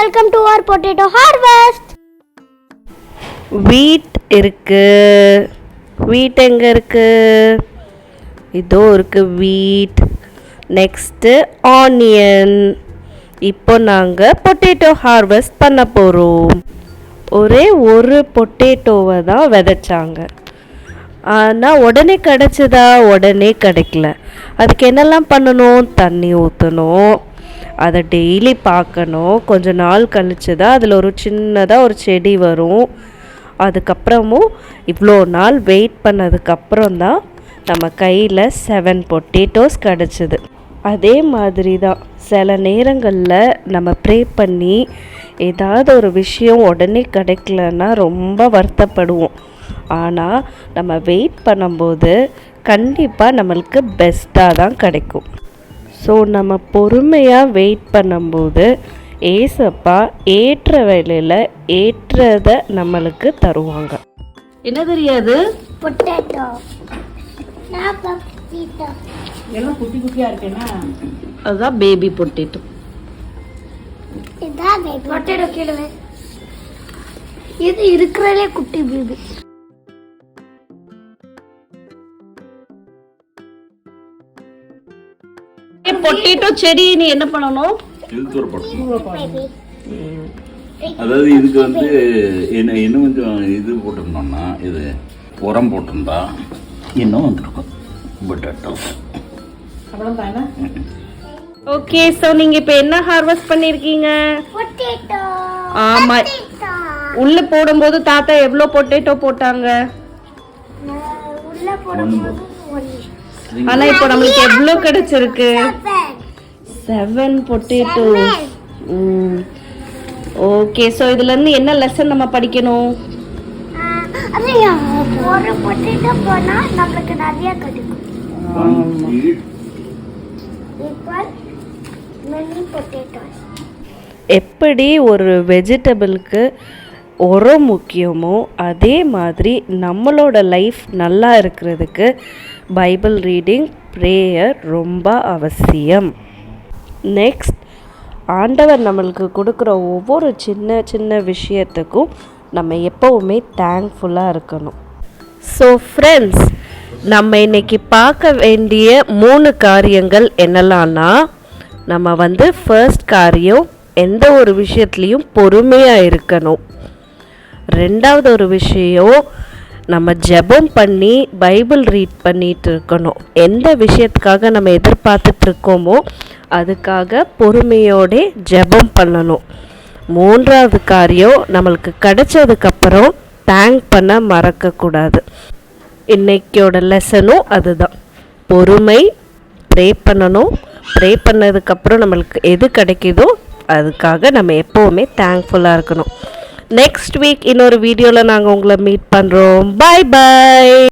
welcome to our potato harvest. வீட் இருக்கு. வீட் எங்க இருக்கு? இதோ இருக்கு வீட். Next onion. இப்போ நாங்கள் பொட்டேட்டோ ஹார்வெஸ்ட் பண்ண போகிறோம். ஒரே ஒரு பொட்டேட்டோவை தான் விதைச்சாங்க. ஆனால் உடனே கிடச்சிதா? உடனே கிடைக்கல. அதுக்கு என்னெல்லாம் பண்ணணும்? தண்ணி ஊற்றணும், அதை டெய்லி பார்க்கணும். கொஞ்ச நாள் கழிச்சு தான் அதில் ஒரு சின்னதாக ஒரு செடி வரும். அதுக்கப்புறமும் இவ்வளோ நாள் வெயிட் பண்ணதுக்கப்புறம் தான் நம்ம கையில் 7 பொட்டேட்டோஸ் கிடச்சிது. அதே மாதிரி தான் சில நேரங்களில் நம்ம ப்ரே பண்ணி ஏதாவது ஒரு விஷயம் உடனே கிடைக்கலன்னா ரொம்ப வருத்தப்படுவோம். ஆனால் நம்ம வெயிட் பண்ணும்போது கண்டிப்பாக நம்மளுக்கு பெஸ்ட்டாக தான் கிடைக்கும். ஸோ நம்ம பொறுமையாக வெயிட் பண்ணும்போது ஏசப்பா ஏற்ற வேலையில் ஏற்றதை நம்மளுக்கு தருவாங்க. என்ன தெரியாது? Potato. எல்லாம் குட்டி குட்டியா இருக்கேன்னா அதுதான் பேபி பொட்டேட்டோ. இதான் பொட்டேட்டோ கீழே. இது இருக்கிறதே குட்டி பேபி. பொட்டேட்டோ செடி நீ என்ன பண்ணணும்? அதாவது இதுக்கு வந்து இன்னும் கொஞ்சம் இது போட்டிருந்தோம்னா, இது உரம் போட்டிருந்தா இன்னும் வந்துருக்கும் பொட்டேட்டோ. ஓகே, ஸோ நீங்கள் இப்போ என்ன ஹார்வெஸ்ட் பண்ணியிருக்கீங்க? பொட்டேட்டோ. ஆமாம், உள்ளே போடும்போது தாத்தா எவ்வளோ பொட்டேட்டோ போட்டாங்க? உள்ள போடும்போது ஆனா இப்போ நம்மளுக்கு எவ்வளோ கிடைச்சிருக்கு? 7 பொட்டேட்டோ. ஓகே, ஸோ இதுல இருந்து என்ன லெசன் நம்ம படிக்கணும்? ஒரு பொட்டேட்டோ போனா நம்மளுக்கு நிறைய கிடைக்கும். எப்படி ஒரு வெஜிடபிளுக்கு உரம் முக்கியமோ அதே மாதிரி நம்மளோட லைஃப் நல்லா இருக்கிறதுக்கு பைபிள் ரீடிங், ப்ரேயர் ரொம்ப அவசியம். நெக்ஸ்ட், ஆண்டவர் நம்மளுக்கு கொடுக்குற ஒவ்வொரு சின்ன சின்ன விஷயத்துக்கும் நம்ம எப்போவுமே தேங்க்ஃபுல்லாக இருக்கணும். ஸோ ஃப்ரெண்ட்ஸ், நம்ம இன்னைக்கு பார்க்க வேண்டிய 3 காரியங்கள் என்னெல்லாம்னா, நம்ம ஃபர்ஸ்ட் காரியம் எந்த ஒரு விஷயத்துலேயும் பொறுமையாக இருக்கணும். ரெண்டாவது ஒரு விஷயம், நம்ம ஜெபம் பண்ணி பைபிள் ரீட் பண்ணிட்டு இருக்கணும். எந்த விஷயத்துக்காக நம்ம எதிர்பார்த்துட்டு இருக்கோமோ அதுக்காக பொறுமையோடு ஜெபம் பண்ணணும். மூன்றாவது காரியம், நம்மளுக்கு கிடைச்சதுக்கப்புறம் தேங்க் பண்ண மறக்கக்கூடாது. இன்னைக்கோட லெசனும் அதுதான், பொறுமை, ப்ரே பண்ணணும். ப்ரே பண்ணதுக்கப்புறம் நம்மளுக்கு எது கிடைக்குதோ அதுக்காக நம்ம எப்போவுமே தேங்க்ஃபுல்லாக இருக்கணும். நெக்ஸ்ட் வீக் இன்னொரு வீடியோவில் நாங்கள் உங்களை மீட் பண்ணுறோம். பாய் பாய்.